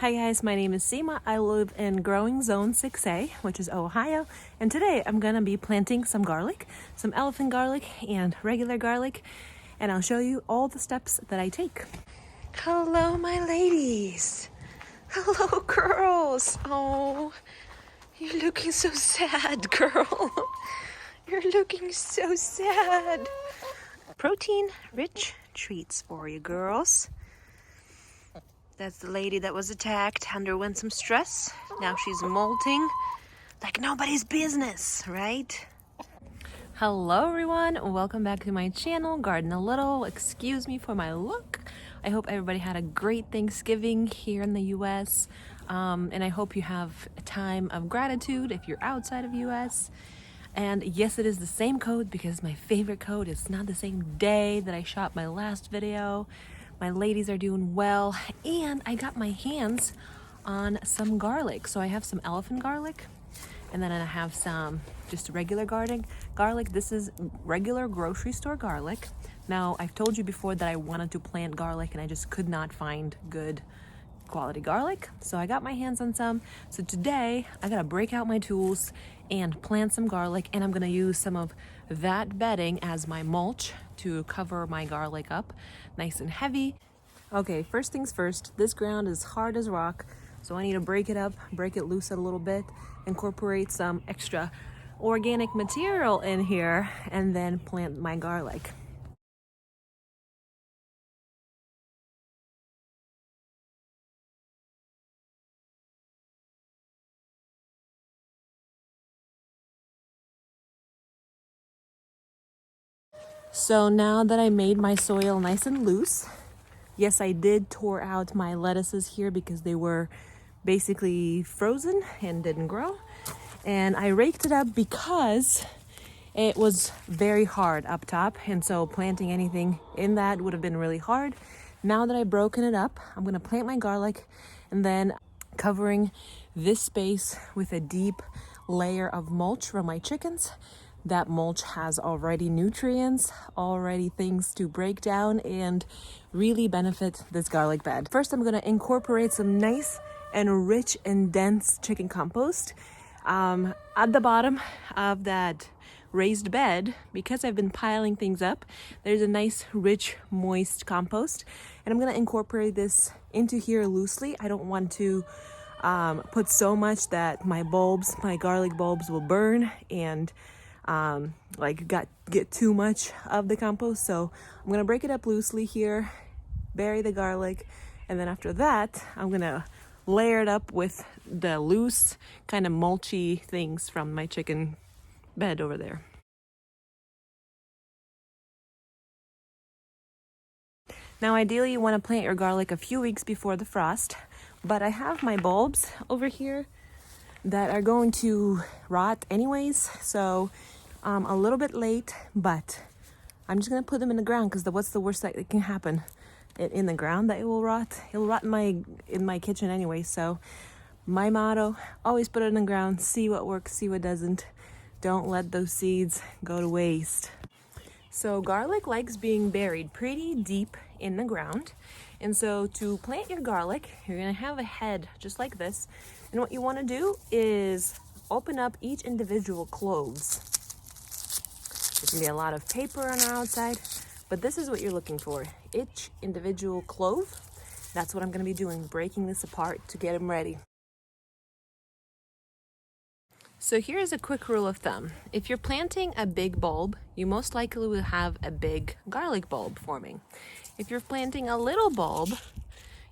Hi guys, my name is Seema. I live in growing zone 6A, which is Ohio, and today I'm gonna be planting some garlic, some elephant garlic and regular garlic, and I'll show you all the steps that I take. Hello my ladies. Hello girls. Oh, you're looking so sad, girl. You're looking so sad. Protein rich treats for you girls. That's the lady that was attacked, underwent some stress. Now she's molting like nobody's business, right? Hello everyone, welcome back to my channel, Garden a Little. Excuse me for my look. I hope everybody had a great Thanksgiving here in the US. And I hope you have a time of gratitude if you're outside of US. And yes, it is the same code because my favorite code is not the same day that I shot my last video. My ladies are doing well, and I got my hands on some garlic. So I have some elephant garlic, and then I have some just regular garlic. This is regular grocery store garlic. Now, I've told you before that I wanted to plant garlic, and I just could not find good quality garlic. So I got my hands on some. So today, I gotta break out my tools and plant some garlic, and I'm gonna use some of that bedding as my mulch to cover my garlic up nice and heavy. Okay, first things first, this ground is hard as rock, so I need to break it up, break it loose a little bit, incorporate some extra organic material in here, and then plant my garlic. So now that I made my soil nice and loose, yes, I did tore out my lettuces here because they were basically frozen and didn't grow. And I raked it up because it was very hard up top. And so planting anything in that would have been really hard. Now that I've broken it up, I'm gonna plant my garlic and then covering this space with a deep layer of mulch from my chickens. That mulch has already nutrients, already things to break down and really benefit this garlic bed. First, I'm gonna incorporate some nice and rich and dense chicken compost at the bottom of that raised bed. Because I've been piling things up, there's a nice, rich, moist compost, and I'm gonna incorporate this into here loosely. I don't want to put so much that my garlic bulbs will burn and get too much of the compost. So I'm gonna break it up loosely here, bury the garlic, and then after that I'm gonna layer it up with the loose kind of mulchy things from my chicken bed over there. Now ideally you want to plant your garlic a few weeks before the frost, but I have my bulbs over here that are going to rot anyways, so a little bit late, but I'm just gonna put them in the ground because what's the worst that can happen? In the ground that it will rot. It'll rot in my kitchen anyway. So my motto: always put it in the ground. See what works, see what doesn't. Don't let those seeds go to waste. So garlic likes being buried pretty deep in the ground, and so to plant your garlic, you're gonna have a head just like this. And what you want to do is open up each individual cloves. There's gonna be a lot of paper on the outside, but this is what you're looking for. Each individual clove. That's what I'm gonna be doing, breaking this apart to get them ready. So here's a quick rule of thumb. If you're planting a big bulb, you most likely will have a big garlic bulb forming. If you're planting a little bulb,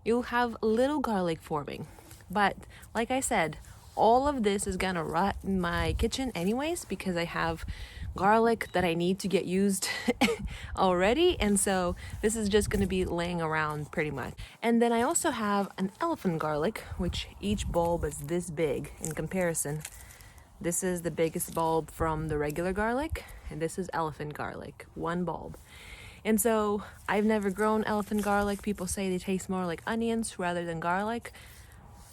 you'll have little garlic forming. But like I said, all of this is gonna rot in my kitchen anyways because I have garlic that I need to get used already, and so this is just gonna be laying around pretty much. And then I also have an elephant garlic, which each bulb is this big in comparison. This is the biggest bulb from the regular garlic, and this is elephant garlic, one bulb. And so I've never grown elephant garlic. People say they taste more like onions rather than garlic,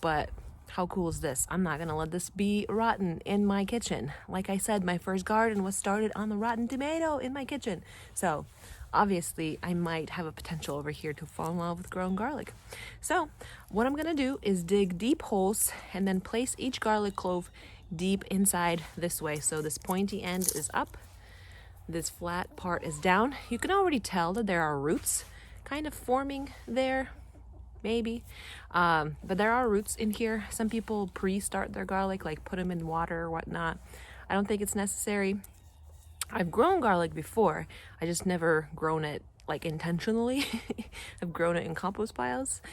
but how cool is this? I'm not gonna let this be rotten in my kitchen. Like I said, my first garden was started on the rotten tomato in my kitchen. So obviously I might have a potential over here to fall in love with growing garlic. So what I'm gonna do is dig deep holes and then place each garlic clove deep inside this way. So this pointy end is up, this flat part is down. You can already tell that there are roots kind of forming there, maybe, but there are roots in here. Some people pre-start their garlic, like put them in water or whatnot. I don't think it's necessary. I've grown garlic before, I just never grown it like intentionally. I've grown it in compost piles.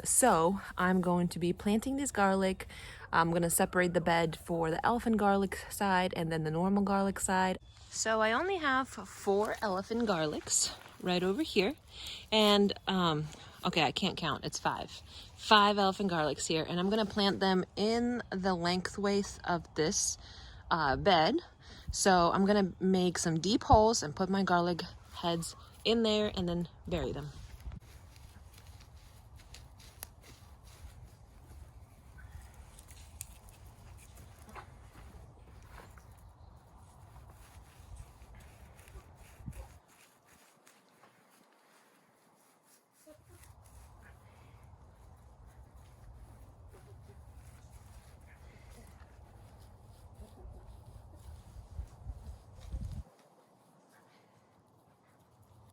So I'm going to be planting this garlic. I'm gonna separate the bed for the elephant garlic side and then the normal garlic side. So I only have 4 elephant garlics right over here. And okay, I can't count, it's 5. 5 elephant garlics here, and I'm gonna plant them in the lengthways of this bed. So I'm gonna make some deep holes and put my garlic heads in there and then bury them.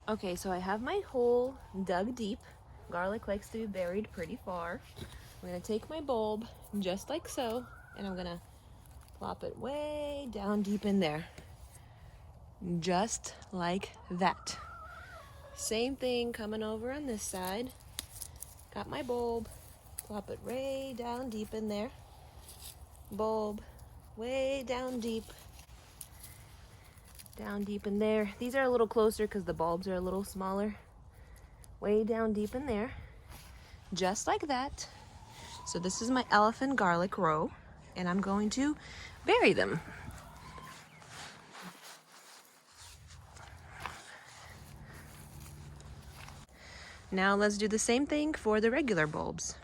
Okay, so I have my hole dug deep. Garlic likes to be buried pretty far. I'm gonna take my bulb, just like so, and I'm gonna plop it way down deep in there. Just like that. Same thing coming over on this side. Got my bulb, plop it way down deep in there. Bulb, way down deep in there. These are a little closer because the bulbs are a little smaller. Way down deep in there, just like that. So this is my elephant garlic row, and I'm going to bury them. Now let's do the same thing for the regular bulbs.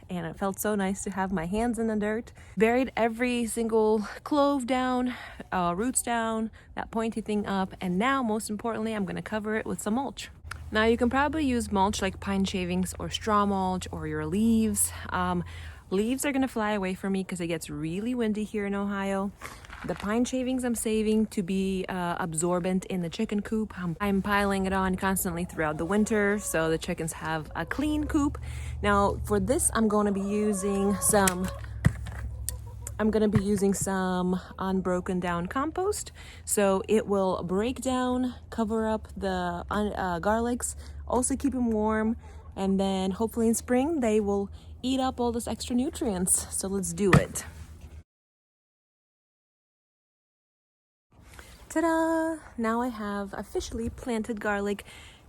And it felt so nice to have my hands in the dirt. Buried every single clove down, roots down, that pointy thing up, and now most importantly I'm gonna cover it with some mulch. Now you can probably use mulch like pine shavings or straw mulch or your leaves. Leaves are gonna fly away from me because it gets really windy here in Ohio. The pine shavings I'm saving to be absorbent in the chicken coop. I'm piling it on constantly throughout the winter so the chickens have a clean coop. Now for this I'm going to be using some unbroken down compost, so it will break down, cover up the garlics, also keep them warm, and then hopefully in spring they will eat up all those extra nutrients. So let's do it. Ta-da! Now I have officially planted garlic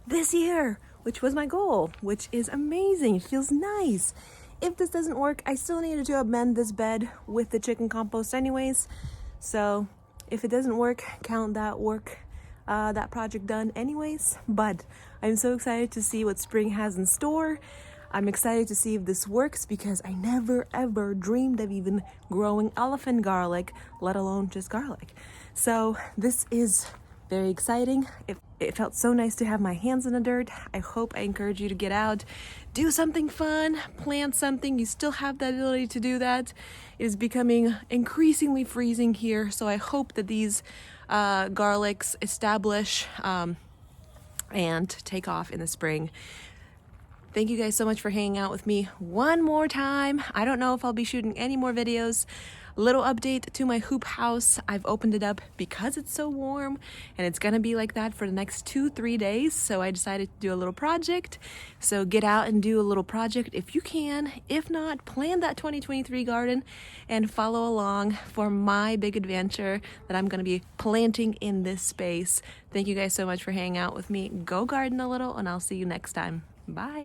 this year, which was my goal, which is amazing. It feels nice. If this doesn't work, I still needed to amend this bed with the chicken compost anyways. So if it doesn't work, count that that project done anyways. But I'm so excited to see what spring has in store. I'm excited to see if this works because I never ever dreamed of even growing elephant garlic, let alone just garlic. So this is very exciting. It felt so nice to have my hands in the dirt. I hope I encourage you to get out, do something fun, plant something. You still have the ability to do that. It is becoming increasingly freezing here, so I hope that these garlics establish and take off in the spring. Thank you guys so much for hanging out with me one more time. I don't know if I'll be shooting any more videos. Little update to my hoop house. I've opened it up because it's so warm and it's gonna be like that for the next 2-3 days. So I decided to do a little project. So get out and do a little project if you can. If not, plan that 2023 garden and follow along for my big adventure that I'm gonna be planting in this space. Thank you guys so much for hanging out with me. Go garden a little and I'll see you next time. Bye.